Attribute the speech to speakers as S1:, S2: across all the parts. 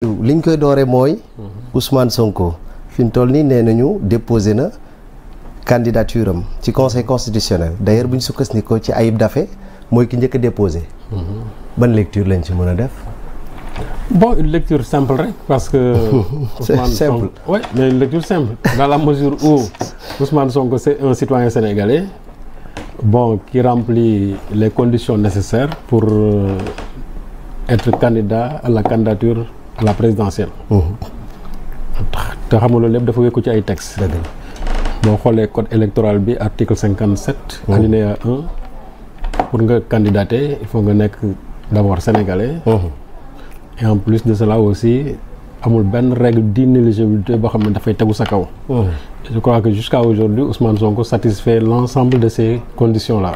S1: liñ koy dooree mooy Ousmane Sonko fi mu toll nii nee nañu déposé na candidature am ci conseil constitutionnel d'ailleurs bu ñu sukkandikoo ci Ayib Daffé mooy ki njëkk a déposé. ban lecture lañ ci mën a def.
S2: Bon, une lecture simple rek parce que.
S1: C'est simple.
S2: Oui, mais une lecture simple dans la mesure où Ousmane Sonko c'est un citoyen sénégalais bon qui remplit les conditions nécessaires pour être candidat à la candidature à la présidentielle. te xam nga loolu lépp dafa wékku ci ay textes. boo xoolee code électoral bi article 57. alinéa 1 pour nga candidater il faut nga nekk d'abord sénégalais. Et en plus de cela aussi amul benn règle d'inéligibilité boo xam ne dafay tegu sa kaw. Je crois que jusqu'à aujourd'hui Ousmane Sonko satisfait l'ensemble de ces conditions-là.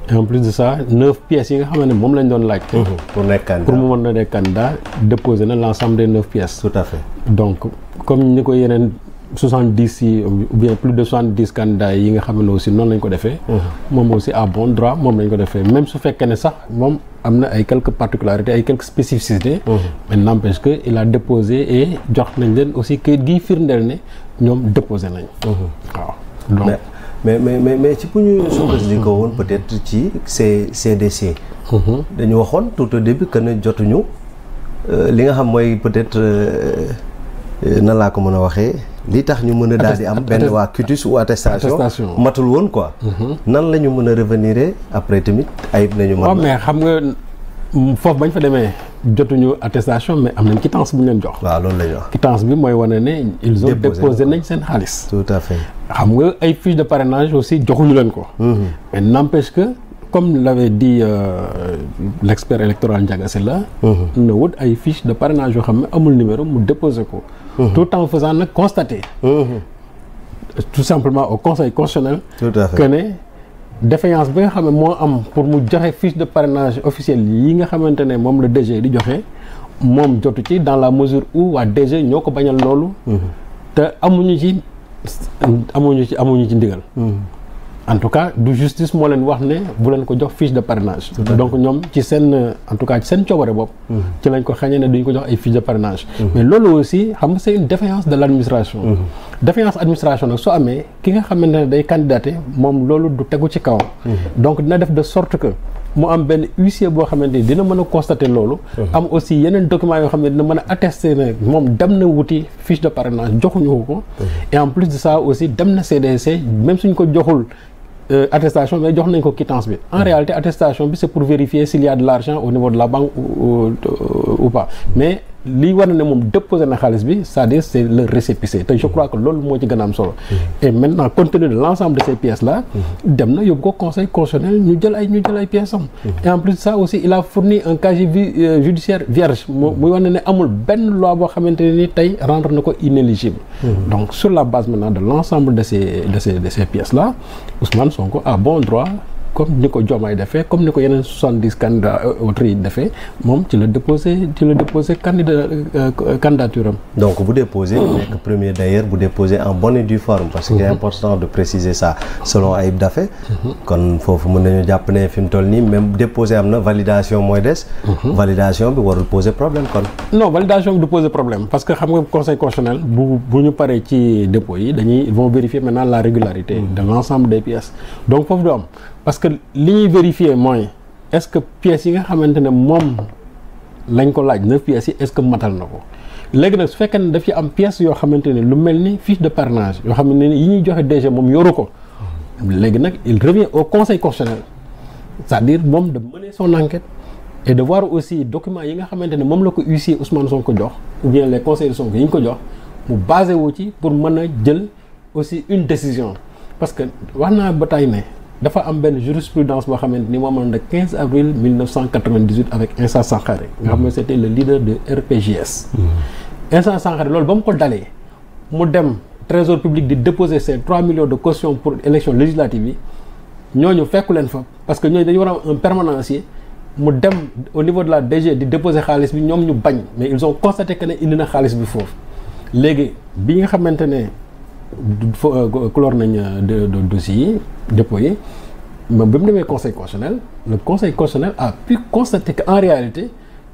S2: Et en plus de ça 9 pièces yi nga xam ne moom lañ doon laaj.
S1: pour nekk candidat
S2: pour mu mën a nekk candidat déposer na l'ensemble des 9 pièces.
S1: tout à fait.
S2: Donc comme ni ko yeneen 70 yi ou bien plus de 70 candidats yi nga xam ne aussi noonu lañ ko defee. moom aussi à bon droit moom lañ ko defee même su fekkee ne sax moom am na ay quelques particularités ay quelques spécificités. mais n'empêche que il a déposé et jox nañ leen aussi kayit gi firndeel ne ñoom déposé nañ. waaw donc
S1: mais ci bu ñu sukkandikoo woon peut-être ci CDC. dañu waxoon tout au début que ne jotuñu li nga xam mooy peut-être nan laa ko mën a waxee. li tax ñu mën a daal di am benn waa cutis ou attestation matul woon quoi. nan la ñu mën a revenir après tamit ayib nañu.
S2: waaw mais xam nga foofu bañ fa demee jotuñu attestation mais am nañ quittance bu ñu leen jox.
S1: waaw loolu la ñu wax.
S2: quittance bi mooy wane ne ils ont déposé nañ seen xaalis.
S1: tout à fait.
S2: xam nga ay fiches de parrainage aussi joxuñu leen ko. mais n'empêche que comme l'avait dit l'expert électoral Ndiaga Sylla na wut ay fiches de parrainage yoo xam ne amul numéro mu déposé ko. tout en faisant nag constater. tout simplement au conseil constitutionnel.
S1: tout à fait
S2: que ne défaillance bi nga xam ne moo am pour mu joxe fiche de parrainage officielle yi nga xamante ne moom la DG di joxe moom jotu ci dans la mesure où waa DG ñoo ko bañal loolu. te amuñu ci ndigal. en tout cas du justice moo leen wax ne bu leen ko jox fiche de parrainage. donc ñoom ci seen en tout cas ci seen coobare bopp. ci lañ ko xañee ne duñ ko jox ay fiche de parrainage. mais loolu aussi xam nga c'est une défaillance de l'administration. défaillance administration nag soo amee ki nga xamante ne day candidater moom loolu du tegu ci kawam. donc dina def de sorte que mu am benn huissier boo xamante ni dina mën a constater loolu. am aussi yeneen documents yoo xam ne dina mën a attester ne moom dem na wuti fiche de parrainage joxuñu ko. et en plus de ça aussi dem na CDC même suñ ko joxul. Attestation mais jox nañ ko quittance bi en réalité attestation bi c'est pour vérifier s'il y a de l'argent au niveau de la banque ou pas mais lii war na ne moom déposé na xaalis bi c'est-à-dire c'est le récépissé te je crois que loolu moo ci gën a am solo et maintenant compte tenu de l'ensemble de ces pièces là dem na yóbbu ko conseil constitutionnel ñu jël ay pièces am et en plus de ça aussi il a fourni un casier judiciaire vierge muy wane ne amul benn loi boo xamante ne ni tey rendre na ko inéligible donc sur la base maintenant de l'ensemble de ces pièces là Ousmane Sonko a bon droit comme ni ko Diomaye defee comme ni ko yeneen 70 candidats autres yi defee moom ci la déposé candidature am.
S1: donc bu déposé nekk premier d'ailleurs bu déposé en bonne et due forme. parce que c'est important de préciser ça selon Ayib Daffé. kon foofu mën nañu jàpp ne fi mu toll nii même déposé am na validation mooy des. validation bi warul poser problème kon.
S2: non validation bi du poser problème parce que xam nga conseil constitutionnel bu ñu paree ci dépôt yi ils vont vérifier maintenant la régularité de l'ensemble des pièces donc foofu du am. parce que li ñuy vérifier mooy est-ce que pièces yi nga xamante ne moom lañ ko laaj 9 pièces yi est-ce que matal na ko léegi nag su fekkee ne daf ci am pièces yoo xamante ne lu mel ni fiche de parrainage yoo xam ne yi ñuy joxe déjà moom yoru ko léegi nag il revient au conseil constitutionnel c'est-à-dire moom de mener son enquête et de voir aussi documents yi nga xamante ne moom la ko huissier Ousmane Sonko jox ou bien les conseils de Sonko yi ñu ko jox mu basé wu ci pour mën a jël aussi une décision parce que wax naa ba tey ne dafa am benn jurisprudence boo xamante ni moom le 15 avril 1998 avec Insa Sankaré nga xam ne c'était le leader de RPJS. Insa Sankaré loolu ba mu ko dalee mu dem trésor public di déposer ses 3 millions de caution pour élection législative yi ñooñu fekku leen fa parce que ñooñu dañu war a am un permanencier mu dem au niveau de la DG di déposer xaalis bi ñoom ñu bañ mais ils ont constaté que ne indi na xaalis bi foofu léegi bi nga xamante ne clore nañ dossiers yi dépôt yi mais bi mu demee conseil constitutionnel le conseil constitutionnel a pu constater que en réalité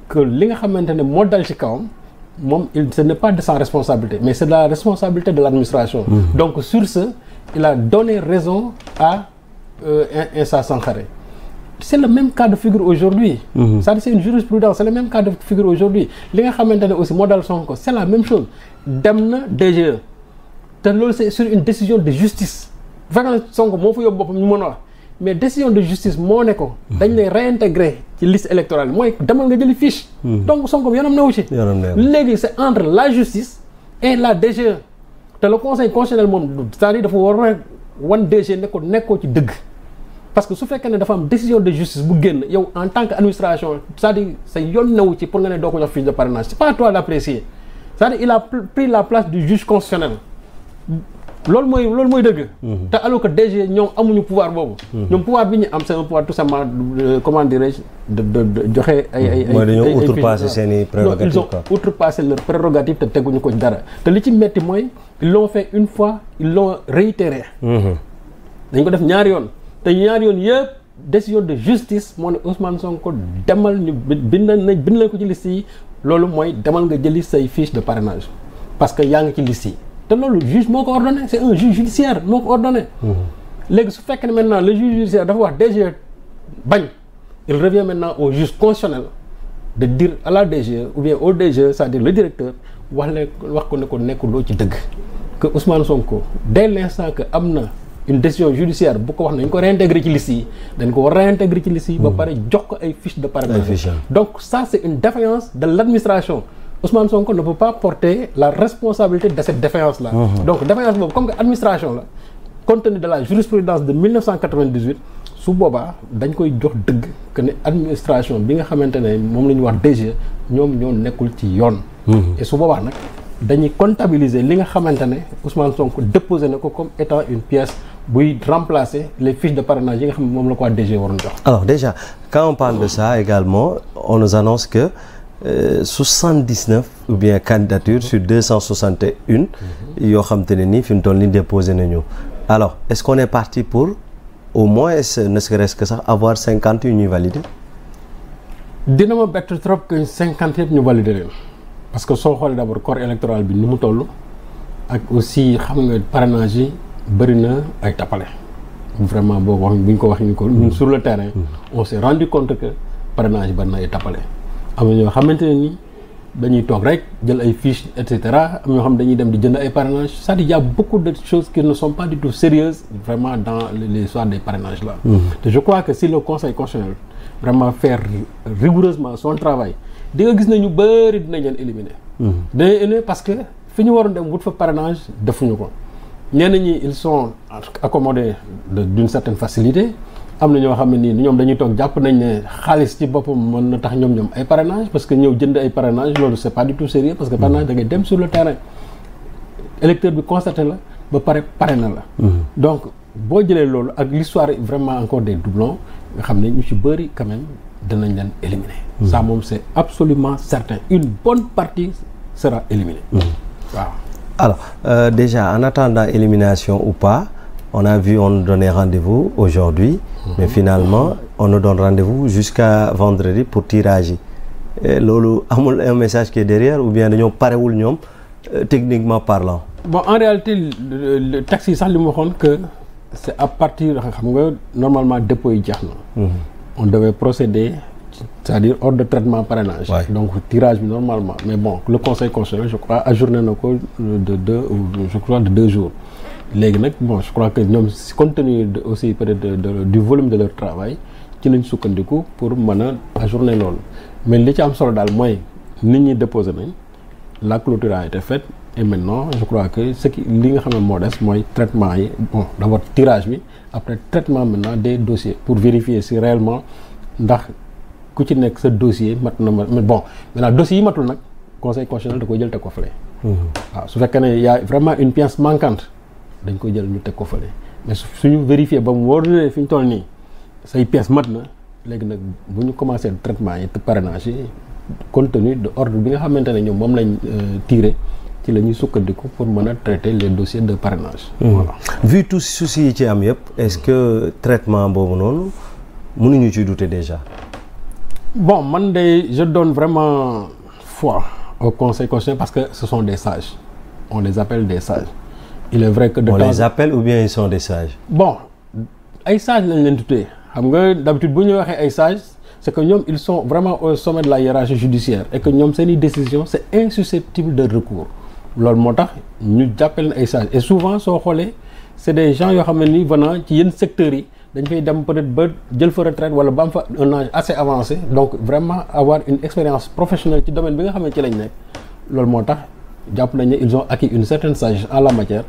S2: que li nga xamante ne moo dal ci kawam moom ce n'est pas de sa responsabilité mais c'est de la responsabilité de l'administration. Donc sur ce il a donné raison à Insa Sankhare. C'est le même cas de figure aujourd'hui. C'est-à-dire c'est une jurisprudence, c'est le même cas de figure aujourd'hui. Li nga xamante ne aussi moo dal Sonko c'est la même chose. Dem na DGE te loolu c'est sur une décision de justice. bu fekkee Sonko moo fa yóbbu boppam ñu mën a wax mais décision de justice moo ne ko. dañ lay réintégrer ci liste électorale mooy demal nga jëli fiche. donc Sonko yoonam newu ci. léegi c'est entre la justice et la DGE te le conseil constitutionnel moom c'est-à-dire dafa war a wan DGE ne ko nekkoo ci dëgg. parce que su fekkee ne dafa am décision de justice bu génn yow en tant que administration c'est-à-dire sa yoon newu ci pour nga ne doo ko jox fiche de parrainage c'est pas à toi d'apprécier c'est-à-dire il a pris la place du juge constitutionnel loolu mooy dëgg. te alors que DG ñoom amuñu pouvoir boobu. ñoom pouvoir bi ñu am c'est un pouvoir tout simplement comment dirais-je de joxe ay
S1: mooy dañoo outrepasser seeni prérogatives.
S2: ils ont outrepassé leur prérogative te teguñu ko dara te li ci metti mooy ils l'ont fait une fois ils l'ont réitéré. dañ ko def ñaari yoon. te ñaari yoon yëpp décision de justice moo ne Ousmane Sonko demal ñu bind nañ ko ci liste yi loolu mooy demal nga jëli say fiche de parrainage parce que yaa ngi ci liste yi te loolu juge moo ko ordonné c'est un juge judiciaire moo ko ordonné. léegi su fekkee ne maintenant le juge judiciaire dafa wax DG bañ il revient maintenant au juge constitutionnel de dire à la DG ou bien au DG c'est-à-dire le directeur wax ko ne ko nekkuloo ci dëgg que Ousmane Sonko dès l'instant que am na. une décision judiciaire bu ko wax nañ ko réintégrer ci liste yi dañ ko war réintégrer ci liste yi ba pare jox ko ay fiches de parrainage. Donc ça c'est une défaillance de l'administration. Ousmane Sonko ne peut pas porter la responsabilité de cette défaillance là. Donc défaillance boobu comme que administration la compte tenu de la jurisprudence de 1998 su boobaa dañ koy jox dëgg que ne administration bi nga xamante ne moom la ñu wax DG ñoom ñoo nekkul ci yoon. et su boobaa nag dañuy comptabiliser li nga xamante ne Ousmane Sonko déposé na ko comme étant une pièce buy remplacer les fiches de parrainage yi nga xam ne moom la ko waa DG waroon jox.
S1: Alors déjà quand on parle de ça également on nous annonce que 79 ou bien candidatures sur 261 yoo xam te ne nii fi mu toll nii déposé nañu alors est-ce qu'on est parti pour au moins ne serait-ce que sax avoir 50 yu ñuy valider.
S2: dina ma bett trop que 50 yëpp ñu valider leen. parce que soo xoolee d'abord corps électoral bi ni mu toll ak aussi xam nga parrainage yi bëri na ay tappale vraiment boo wax bu ñu ko waxee ni ko ñun sur le terrain on s'est rendu compte que parrainage yi bëri na ay tappale am na ñoo xamante ne ni dañuy toog rek jël ay fiches et cetera am ñoo xam dañuy dem di jënd ay parrainage c'est-à-dire y a beaucoup de choses qui ne sont pas du tout sérieuses vraiment dans les histoires des parrainages là te je crois que si le conseil constitutionnel vraiment faire rigoureusement son travail di nga gis na ñu bëri dinañ leen éliminer. dinañ éliminer parce que fi ñu waroon dem wut fa parrainage defuñu ko ñenn ñi ils sont accommodés d'une certaine facilité am na ñoo xam ne nii ñoom dañuy toog jàpp nañ ne xaalis ci boppam mën na tax ñoom ay parrainage parce que ñëw jënd ay parrainage loolu c'est pas du tout sérieux parce que parrainage da ngay dem sur le terrain électeur bi constaté la ba pare parrainé la. donc boo jëlee loolu ak l'histoire vraiment encore des doublons nga xam ne ñu ci bëri quand même. danañ leen éliminer. Ça moom c'est absolument certain une bonne partie sera éliminée. waaw.
S1: Alors déjà en attendant élimination ou pas on a vu on nous donnait rendez-vous aujourd'hui mais finalement on nous donne rendez-vous jusqu'à vendredi pour tirage yi loolu amul un message qui est derrière ou bien dañoo parewul ñoom techniquement parlant.
S2: Bon en réalité le texte yi sax li mu waxoon que c'est à partir xam nga normalement dépôt yi jeex na. On devait procéder c'est-à-dire ordre de traitement parrainage. Ouais. Donc tirage bi normalement mais bon le conseil constitutionnel je crois ajourné na ko de 2 jours léegi nag bon je crois que ñoom compte tenu aussi peut-être du volume de leur travail ci lañ sukkandiku pour mën a ajourner loolu mais li ci am solo daal mooy nit ñi déposé nañ la clôture a été faite et maintenant je crois que li nga xam ne moo des mooy traitement yi bon d'abord tirage bi après traitement maintenant des dossiers pour vérifier si réellement ndax ku ci nekk sa dossier mat na ma mais bon maintenant dossiers yi matul nag conseil constitutionnel da koy jël teg ko fële. waaw su fekkee ne y a vraiment une pièce manquante dañ koy jël ñu teg ko fële mais suñu vérifier ba mu wóor ne fi ñu toll nii say pièce mat na léegi nag bu ñu commencé traitement yi te parrainage yi compte tenu de ordre bi nga xamante ne ñoom moom lañ tiré ci la ñuy sukkandiku pour mën a traiter les dossiers de parrainage. Voilà.
S1: Vu tous soucis yi ci am yëpp est-ce que traitement boobu noonu mënuñu ci douter déjà.
S2: Bon man de je donne vraiment foi au Conseil constitutionnel parce que ce sont des sages. On les appelle des sages. Il est vrai que
S1: on les appelle ou bien ils sont des sages?
S2: Bon, ay sages lañ leen tuddee xam nga d'habitude bu ñu waxee ay sages c'est que ñoom ils sont vraiment au sommet de la hiérarchie judiciaire et que ñoom seeni décision c'est insusceptible de recours loolu moo tax ñu jàppale leen ay sages et souvent soo xoolee c'est des gens yoo xam ne ni venant ci yenn secteurs yi dañ fay dem peut-être ba jël fa retraite wala ba am fa un âge assez avancé donc vraiment avoir une expérience professionnelle ci domaine bi nga xam ne ci lañ nekk loolu moo tax jàpp nañ ne ils ont acquis une certaine sagesse en la matière.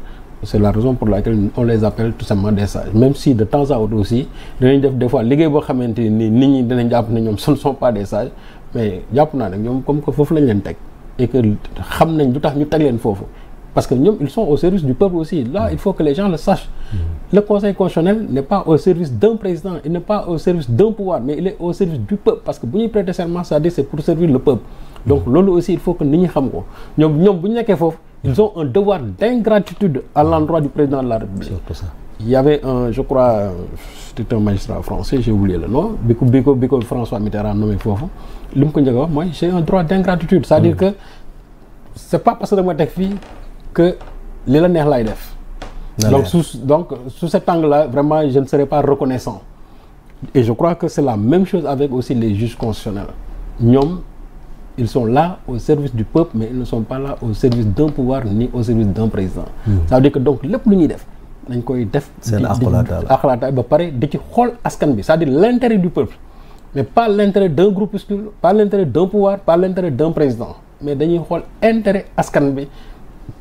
S2: C'est la raison pour laquelle on les appelle tout simplement des sages même si de temps à autre aussi dinañ def des fois liggéey boo xamante ni nit ñi dinañ jàpp ne ñoom ce ne sont pas des sages mais jàpp naa nag ñoom comme que foofu lañ leen teg et que xam nañ lu tax ñu teg leen foofu parce que ñoom ils sont au service du peuple aussi là il faut que les gens le sachent. Le Conseil constitutionnel n'est pas au service d'un président il n'est pas au service d'un pouvoir mais il est au service du peuple parce que bu ñuy prêter serment c'est-à-dire c'est pour servir le peuple donc loolu aussi il faut que nit ñi xam ko ñoom bu ñu nekkee foofu ils ont un devoir d'ingratitude à l'endroit du président de la République.
S1: Surtout ça.
S2: Il y avait je crois c'était un magistrat français j'ai oublié le nom bi ko François Mitterrand nommé foofu li mu ko njëkk a wax mooy j'ai un droit d'ingratitude c'est-à-dire que c'est pas parce que dama teg fii que li la neex laay def. donc sous cet angle-là vraiment je ne serai pas reconnaissant et je crois que c'est la même chose avec aussi les juges constitutionnels ñoom ils sont là au service du peuple mais ils ne sont pas là au service d'un pouvoir ni au service d'un président. Ça veut dire que donc lépp lu ñuy def dañ koy def.
S1: seen
S2: axalaataay ba pare di ci xool askan bi c'est-à-dire l'intérêt du peuple mais pas l'intérêt d'un groupuscule pas l'intérêt d'un pouvoir pas l'intérêt d'un président mais dañuy xool intérêt askan bi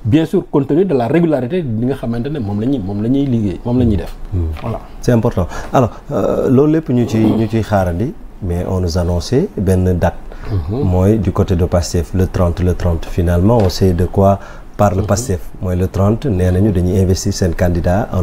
S2: bien sûr compte tenu de la régularité bi nga xamante ne moom la ñuy liggéey moom la ñuy def. Voilà.
S1: C'est important alors loolu lépp ñu ciy xaarandi mais on nous annonçait benn date. mooy du côté de Pastef le 30 finalement on sait de quoi parle Pastef mooy le 30 nee nañu dañuy investir seen candidat